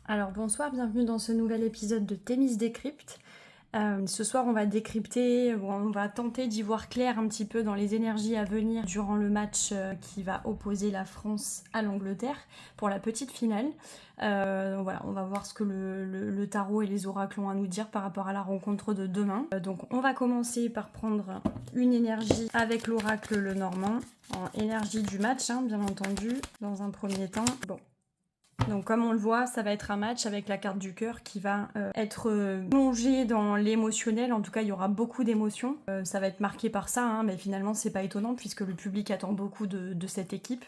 Alors bonsoir, bienvenue dans ce nouvel épisode de Thémis Décrypte. Ce soir on va décrypter, on va tenter d'y voir clair un petit peu dans les énergies à venir durant le match qui va opposer la France à l'Angleterre pour la petite finale. Donc voilà, on va voir ce que le tarot et les oracles ont à nous dire par rapport à la rencontre de demain. Donc on va commencer par prendre une énergie avec l'oracle Lenormand, en énergie du match bien entendu, dans un premier temps. Bon. Donc comme on le voit, ça va être un match avec la carte du cœur qui va être plongé dans l'émotionnel. En tout cas, il y aura beaucoup d'émotions. Ça va être marqué par ça, mais finalement, c'est pas étonnant puisque le public attend beaucoup de cette équipe.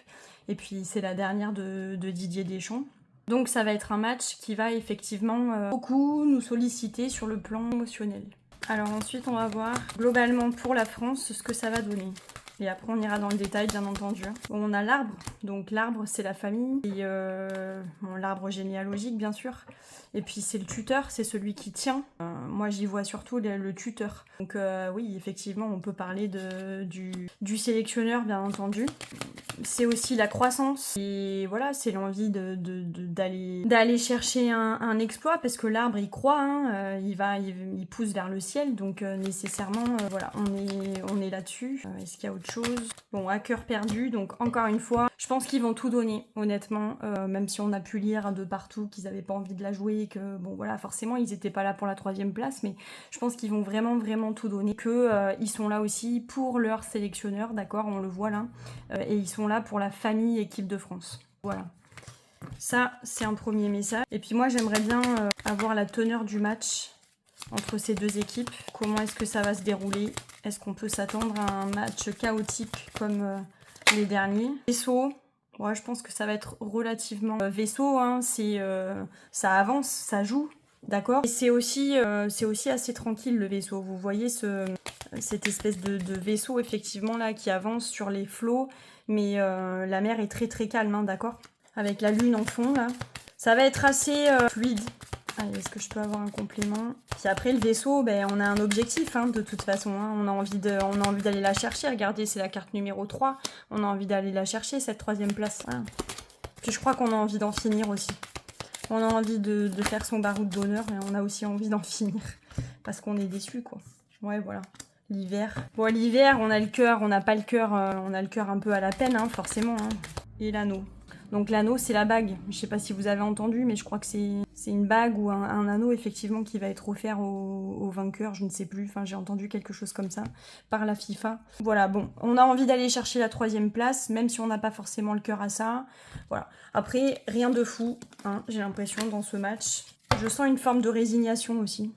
Et puis, c'est la dernière de Didier Deschamps. Donc ça va être un match qui va effectivement beaucoup nous solliciter sur le plan émotionnel. Alors ensuite, on va voir globalement pour la France ce que ça va donner. Et après, on ira dans le détail, bien entendu. Bon, on a l'arbre. Donc, l'arbre, c'est la famille. Et bon, l'arbre généalogique, bien sûr. Et puis, c'est le tuteur, c'est celui qui tient. Moi, j'y vois surtout le tuteur. Donc, oui, effectivement, on peut parler du sélectionneur, bien entendu. C'est aussi la croissance. Et voilà, c'est l'envie d'aller chercher un exploit. Parce que l'arbre, il croit. Il pousse vers le ciel. Donc, nécessairement, voilà, on est là-dessus. Est-ce qu'il y a autre chose? Bon, à cœur perdu, donc encore une fois, je pense qu'ils vont tout donner, honnêtement, même si on a pu lire de partout qu'ils n'avaient pas envie de la jouer, que bon voilà, forcément ils n'étaient pas là pour la 3e place, mais je pense qu'ils vont vraiment tout donner, ils sont là aussi pour leur sélectionneur, d'accord, on le voit là, et ils sont là pour la famille équipe de France. Voilà. Ça, c'est un premier message. Et puis moi, j'aimerais bien avoir la teneur du match entre ces deux équipes. Comment est-ce que ça va se dérouler? Est-ce qu'on peut s'attendre à un match chaotique comme les derniers? Vaisseau, ouais, je pense que ça va être relativement vaisseau, ça avance, ça joue, d'accord? Et c'est aussi assez tranquille le vaisseau. Vous voyez cette espèce de vaisseau effectivement là qui avance sur les flots, mais la mer est très calme, d'accord? Avec la lune en fond là. Ça va être assez fluide. Allez, est-ce que je peux avoir un complément? Puis après, le vaisseau, on a un objectif, de toute façon. On a envie d'aller la chercher. Regardez, c'est la carte numéro 3. On a envie d'aller la chercher, cette 3e place. Voilà. Puis je crois qu'on a envie d'en finir aussi. On a envie de faire son baroud d'honneur, mais on a aussi envie d'en finir. Parce qu'on est déçus, quoi. Ouais, voilà. L'hiver. Bon, l'hiver, on a le cœur, on n'a pas le cœur, on a le cœur un peu à la peine, forcément. Et l'anneau. Donc l'anneau, c'est la bague. Je sais pas si vous avez entendu, mais je crois que c'est une bague ou un anneau, effectivement, qui va être offert au vainqueur. Je ne sais plus. Enfin, j'ai entendu quelque chose comme ça par la FIFA. Voilà, bon. On a envie d'aller chercher la 3e place, même si on n'a pas forcément le cœur à ça. Voilà. Après, rien de fou, j'ai l'impression, dans ce match. Je sens une forme de résignation aussi.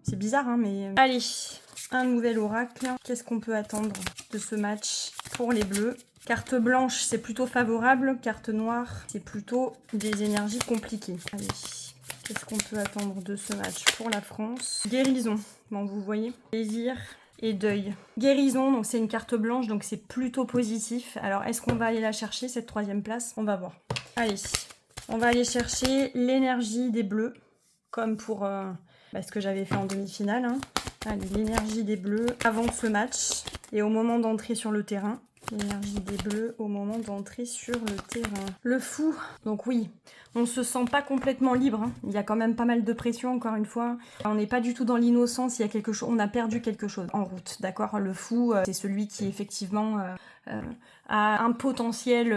C'est bizarre, mais... Allez, un nouvel oracle. Qu'est-ce qu'on peut attendre de ce match pour les Bleus? Carte blanche, c'est plutôt favorable. Carte noire, c'est plutôt des énergies compliquées. Allez, qu'est-ce qu'on peut attendre de ce match pour la France? Guérison, bon, vous voyez. Plaisir et deuil. Guérison, donc c'est une carte blanche, donc c'est plutôt positif. Alors, est-ce qu'on va aller la chercher, cette 3e place? On va voir. Allez, on va aller chercher l'énergie des Bleus, comme pour ce que j'avais fait en demi-finale. Allez, l'énergie des Bleus avant ce match et au moment d'entrer sur le terrain. L'énergie des Bleus au moment d'entrer sur le terrain. Le fou, donc oui, on se sent pas complètement libre. Il y a quand même pas mal de pression, encore une fois. On n'est pas du tout dans l'innocence, il y a quelque chose, on a perdu quelque chose en route, d'accord? Le fou, c'est celui qui effectivement a un potentiel,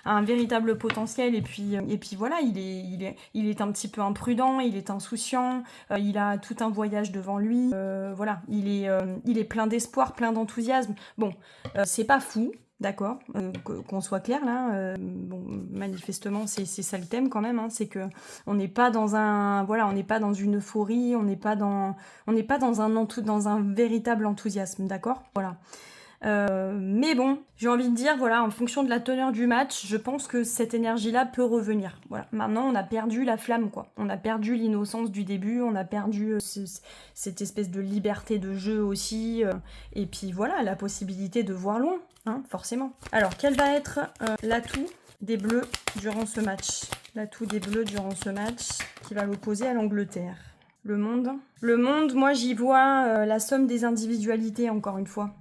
un véritable potentiel, et puis voilà, il est un petit peu imprudent, il est insouciant, il a tout un voyage devant lui, voilà, il est plein d'espoir, plein d'enthousiasme. Bon, c'est pas fou, d'accord, qu'on soit clair là, bon, manifestement c'est ça le thème quand même, c'est que on n'est pas dans on n'est pas dans une euphorie, on n'est pas dans un véritable enthousiasme, d'accord, voilà. Mais bon, j'ai envie de dire, voilà, en fonction de la teneur du match, je pense que cette énergie-là peut revenir. Voilà. Maintenant, on a perdu la flamme, quoi. On a perdu l'innocence du début, on a perdu cette espèce de liberté de jeu aussi. Et puis voilà, la possibilité de voir loin, forcément. Alors, quel va être l'atout des Bleus durant ce match? L'atout des Bleus durant ce match qui va l'opposer à l'Angleterre. Le monde, moi j'y vois la somme des individualités, encore une fois.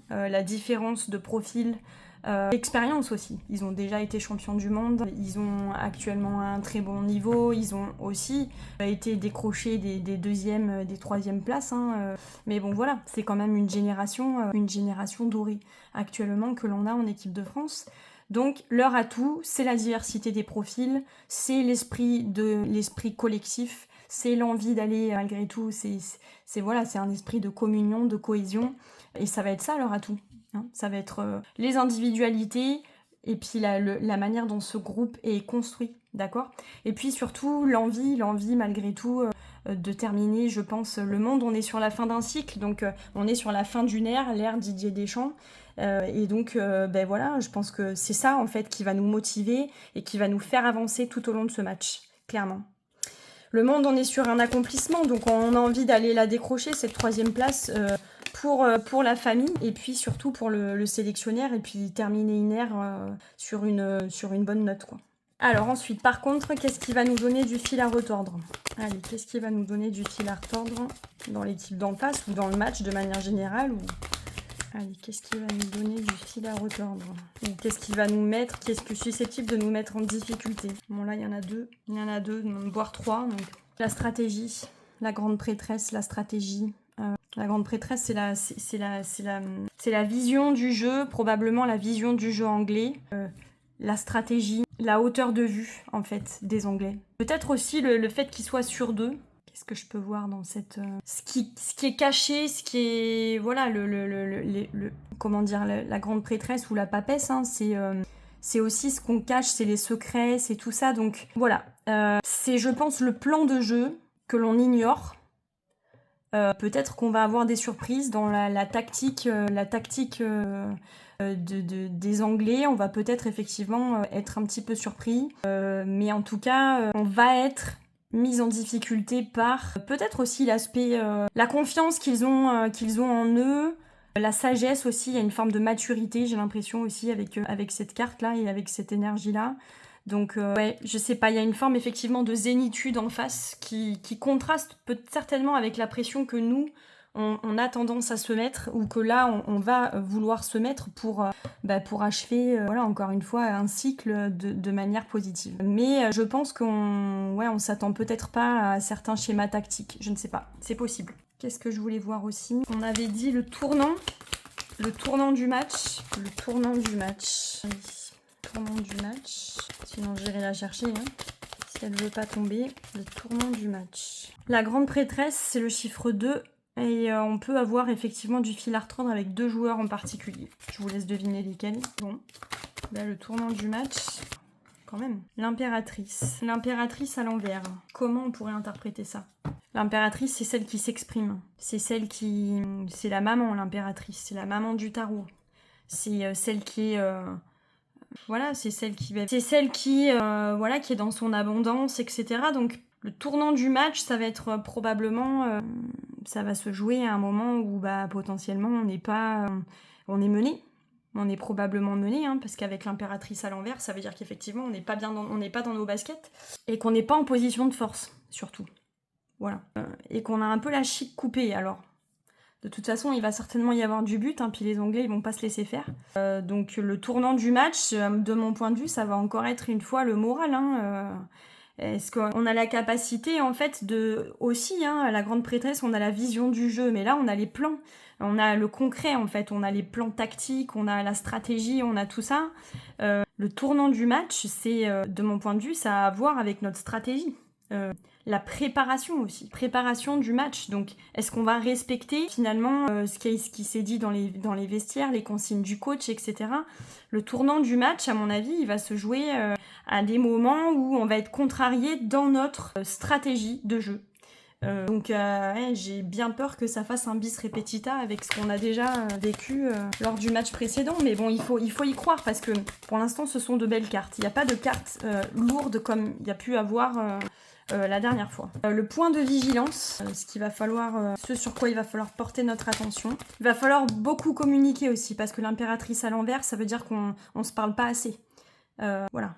La différence de profil L'expérience aussi. Ils ont déjà été champions du monde, ils ont actuellement un très bon niveau, ils ont aussi été décrochés des deuxièmes, des troisièmes places. Mais bon voilà, c'est quand même une génération dorée actuellement que l'on a en équipe de France. Donc leur atout, c'est la diversité des profils, c'est l'esprit collectif, c'est l'envie d'aller malgré tout, c'est un esprit de communion, de cohésion, et ça va être ça leur atout. Ça va être les individualités et puis la manière dont ce groupe est construit, d'accord ? Et puis surtout l'envie malgré tout de terminer, je pense, le monde. On est sur la fin d'un cycle, donc on est sur la fin d'une ère, l'ère Didier Deschamps. Et donc, voilà, je pense que c'est ça, en fait, qui va nous motiver et qui va nous faire avancer tout au long de ce match, clairement. Le monde, on est sur un accomplissement, donc on a envie d'aller la décrocher, cette 3e place, pour la famille, et puis surtout pour le sélectionneur, et puis terminer une ère sur une bonne note, quoi. Alors ensuite, par contre, qu'est-ce qui va nous donner du fil à retordre ? Allez, qu'est-ce qui va nous donner du fil à retordre dans l'équipe d'en face, ou dans le match de manière générale, ou... Allez, qu'est-ce qui va nous donner du fil à retordre ? Ou qu'est-ce qui va nous mettre, qu'est-ce que susceptible de nous mettre en difficulté ? Bon, là, il y en a deux, voire 3. Donc, la stratégie, la grande prêtresse, la stratégie. La grande prêtresse, c'est la vision du jeu, probablement la vision du jeu anglais. La stratégie, la hauteur de vue, en fait, des Anglais. Peut-être aussi le fait qu'ils soient sur d'eux. Qu'est-ce que je peux voir dans cette... Ce qui est caché, ce qui est... Voilà, comment dire, la grande prêtresse ou la papesse, c'est aussi ce qu'on cache, c'est les secrets, c'est tout ça. Donc voilà, c'est, je pense, le plan de jeu que l'on ignore. Peut-être qu'on va avoir des surprises dans la tactique des Anglais. On va peut-être effectivement être un petit peu surpris. Mais en tout cas, on va être mise en difficulté par peut-être aussi l'aspect, la confiance qu'ils ont en eux, la sagesse aussi. Il y a une forme de maturité, j'ai l'impression aussi avec cette carte-là et avec cette énergie-là. Donc ouais, je sais pas, il y a une forme effectivement de zénitude en face qui contraste certainement avec la pression que nous, on a tendance à se mettre, ou que là, on va vouloir se mettre pour achever, voilà, encore une fois, un cycle de manière positive. Mais je pense on s'attend peut-être pas à certains schémas tactiques, je ne sais pas, c'est possible. Qu'est-ce que je voulais voir aussi ? On avait dit le tournant du match. Le tournant du match. Oui. Tournant du match. Sinon, j'irai la chercher, si elle ne veut pas tomber. Le tournant du match. La grande prêtresse, c'est le chiffre 2. Et on peut avoir effectivement du fil à retordre avec 2 joueurs en particulier. Je vous laisse deviner lesquels. Bon, là, le tournant du match, quand même. L'impératrice. L'impératrice à l'envers. Comment on pourrait interpréter ça ? L'impératrice, c'est celle qui s'exprime. C'est la maman, l'impératrice. C'est la maman du tarot. C'est celle qui est... Voilà, c'est celle qui est dans son abondance, etc. Donc, le tournant du match, ça va être probablement... ça va se jouer à un moment où potentiellement on est mené. On est probablement mené, parce qu'avec l'impératrice à l'envers, ça veut dire qu'effectivement on n'est pas dans nos baskets et qu'on n'est pas en position de force, surtout. Voilà. Et qu'on a un peu la chic coupée. Alors, de toute façon, il va certainement y avoir du but, puis les Anglais, ils vont pas se laisser faire. Donc le tournant du match, de mon point de vue, ça va encore être une fois le moral, Est-ce qu'on a la capacité, en fait, aussi, la grande prêtresse, on a la vision du jeu, mais là, on a les plans, on a le concret, en fait, on a les plans tactiques, on a la stratégie, on a tout ça. Le tournant du match, c'est, de mon point de vue, ça a à voir avec notre stratégie. La préparation aussi, préparation du match. Donc, est-ce qu'on va respecter finalement ce qui s'est dit dans les vestiaires, les consignes du coach, etc. Le tournant du match, à mon avis, il va se jouer à des moments où on va être contrarié dans notre stratégie de jeu. Donc j'ai bien peur que ça fasse un bis repetita avec ce qu'on a déjà vécu lors du match précédent. Mais bon, il faut y croire parce que pour l'instant, ce sont de belles cartes. Il n'y a pas de cartes lourdes comme il y a pu avoir... la dernière fois. Le point de vigilance, ce sur quoi il va falloir porter notre attention. Il va falloir beaucoup communiquer aussi, parce que l'impératrice à l'envers, ça veut dire qu'on se parle pas assez. Voilà.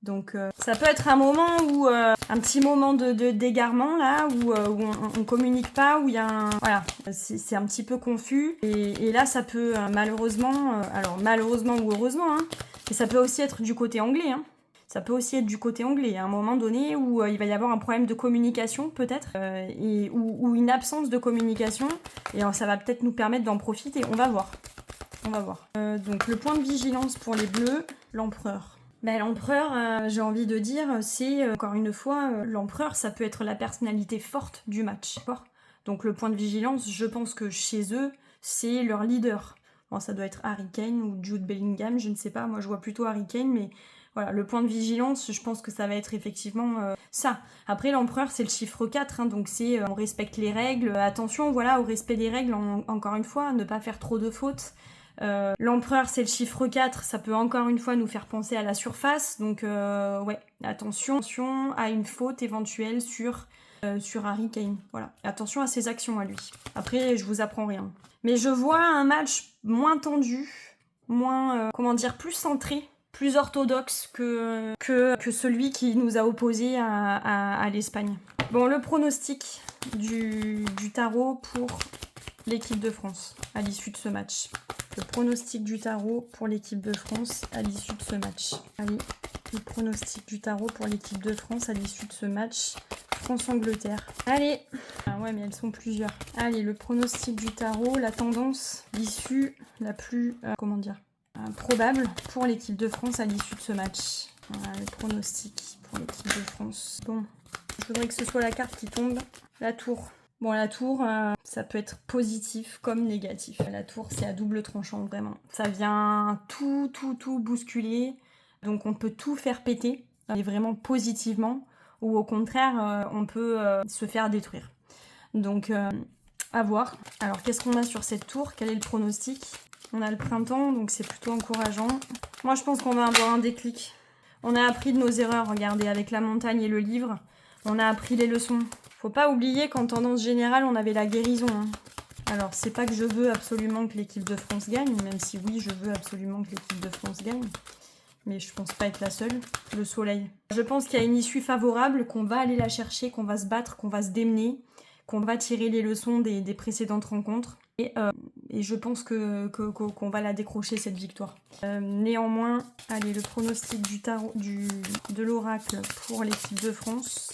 Donc ça peut être un moment où un petit moment d'égarement là où on communique pas, où il y a voilà, c'est un petit peu confus et là ça peut malheureusement alors malheureusement ou heureusement hein, mais ça peut aussi être du côté anglais hein. Ça peut aussi être du côté anglais, à un moment donné où il va y avoir un problème de communication peut-être, ou une absence de communication, et ça va peut-être nous permettre d'en profiter. On va voir. On va voir. Donc le point de vigilance pour les bleus, l'empereur. L'empereur, j'ai envie de dire, c'est encore une fois, l'empereur, ça peut être la personnalité forte du match. Donc le point de vigilance, je pense que chez eux, c'est leur leader. Bon, ça doit être Harry Kane ou Jude Bellingham, je ne sais pas. Moi, je vois plutôt Harry Kane, mais voilà, le point de vigilance, je pense que ça va être effectivement ça. Après, l'empereur, c'est le chiffre 4, hein, donc c'est on respecte les règles. Attention, voilà, au respect des règles, encore une fois, ne pas faire trop de fautes. L'empereur, c'est le chiffre 4, ça peut encore une fois nous faire penser à la surface. Donc, ouais, attention à une faute éventuelle sur Harry Kane. Voilà, attention à ses actions à lui. Après, je vous apprends rien. Mais je vois un match moins tendu, moins, plus centré, plus orthodoxe que celui qui nous a opposé à l'Espagne. Bon, le pronostic du tarot pour l'équipe de France à l'issue de ce match. Le pronostic du tarot pour l'équipe de France à l'issue de ce match. Allez, le pronostic du tarot pour l'équipe de France à l'issue de ce match. France-Angleterre. Allez. Ah ouais, mais elles sont plusieurs. Allez, le pronostic du tarot, la tendance, l'issue la plus, probable pour l'équipe de France à l'issue de ce match. Voilà, le pronostic pour l'équipe de France. Bon, je voudrais que ce soit la carte qui tombe. La tour. Bon, la tour, ça peut être positif comme négatif. La tour, c'est à double tranchant, vraiment. Ça vient tout bousculer. Donc, on peut tout faire péter, et vraiment positivement. Ou au contraire, on peut se faire détruire. Donc, à voir. Alors, qu'est-ce qu'on a sur cette tour? Quel est le pronostic? On a le printemps, donc c'est plutôt encourageant. Moi, je pense qu'on va avoir un déclic. On a appris de nos erreurs, regardez, avec la montagne et le livre. On a appris les leçons. Faut pas oublier qu'en tendance générale, on avait la guérison. Hein. Alors, c'est pas que je veux absolument que l'équipe de France gagne, même si oui, je veux absolument que l'équipe de France gagne. Mais je pense pas être la seule. Le soleil. Je pense qu'il y a une issue favorable, qu'on va aller la chercher, qu'on va se battre, qu'on va se démener, qu'on va tirer les leçons des précédentes rencontres. Et je pense qu'on va la décrocher, cette victoire. Néanmoins, allez, le pronostic du tarot, de l'oracle pour l'équipe de France.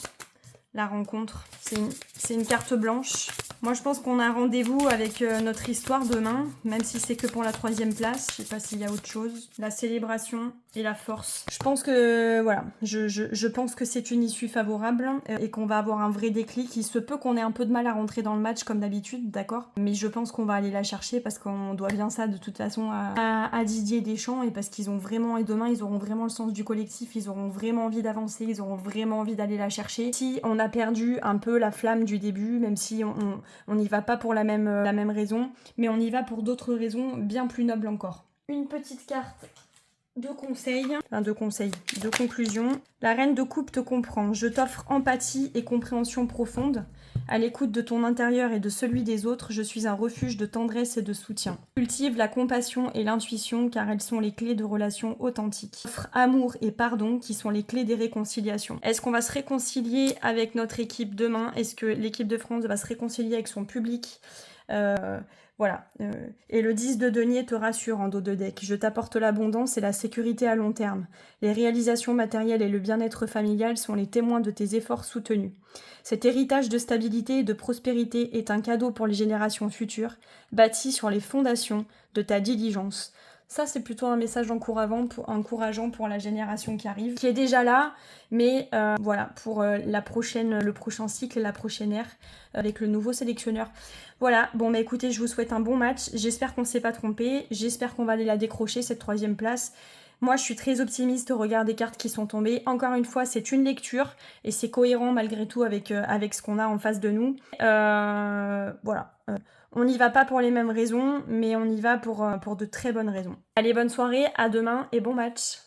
La rencontre, c'est une carte blanche. Moi, je pense qu'on a rendez-vous avec notre histoire demain, même si c'est que pour la 3e place. Je sais pas s'il y a autre chose. La célébration et la force. Je pense que, voilà, je pense que c'est une issue favorable et qu'on va avoir un vrai déclic. Il se peut qu'on ait un peu de mal à rentrer dans le match comme d'habitude, d'accord? Mais je pense qu'on va aller la chercher parce qu'on doit bien ça de toute façon à Didier Deschamps et parce qu'ils ont vraiment, et demain, ils auront vraiment le sens du collectif, ils auront vraiment envie d'avancer, ils auront vraiment envie d'aller la chercher. Si on a perdu un peu la flamme du début, même si on n'y va pas pour la même raison, mais on y va pour d'autres raisons bien plus nobles encore. Une petite carte de conclusion. La reine de coupe te comprend. Je t'offre empathie et compréhension profonde. À l'écoute de ton intérieur et de celui des autres, je suis un refuge de tendresse et de soutien. Cultive la compassion et l'intuition car elles sont les clés de relations authentiques. Offre amour et pardon qui sont les clés des réconciliations. Est-ce qu'on va se réconcilier avec notre équipe demain? Est-ce que l'équipe de France va se réconcilier avec son public? Voilà. Et le 10 de denier te rassure en dos de deck. Je t'apporte l'abondance et la sécurité à long terme. Les réalisations matérielles et le bien-être familial sont les témoins de tes efforts soutenus. Cet héritage de stabilité et de prospérité est un cadeau pour les générations futures, bâti sur les fondations de ta diligence. Ça, c'est plutôt un message encourageant pour la génération qui arrive, qui est déjà là, mais voilà, pour le prochain cycle et la prochaine ère, avec le nouveau sélectionneur. Voilà, bon, bah écoutez, je vous souhaite un bon match. J'espère qu'on ne s'est pas trompé. J'espère qu'on va aller la décrocher, cette 3e place. Moi, je suis très optimiste au regard des cartes qui sont tombées. Encore une fois, c'est une lecture et c'est cohérent malgré tout avec ce qu'on a en face de nous. Voilà. On n'y va pas pour les mêmes raisons, mais on y va pour de très bonnes raisons. Allez, bonne soirée, à demain et bon match.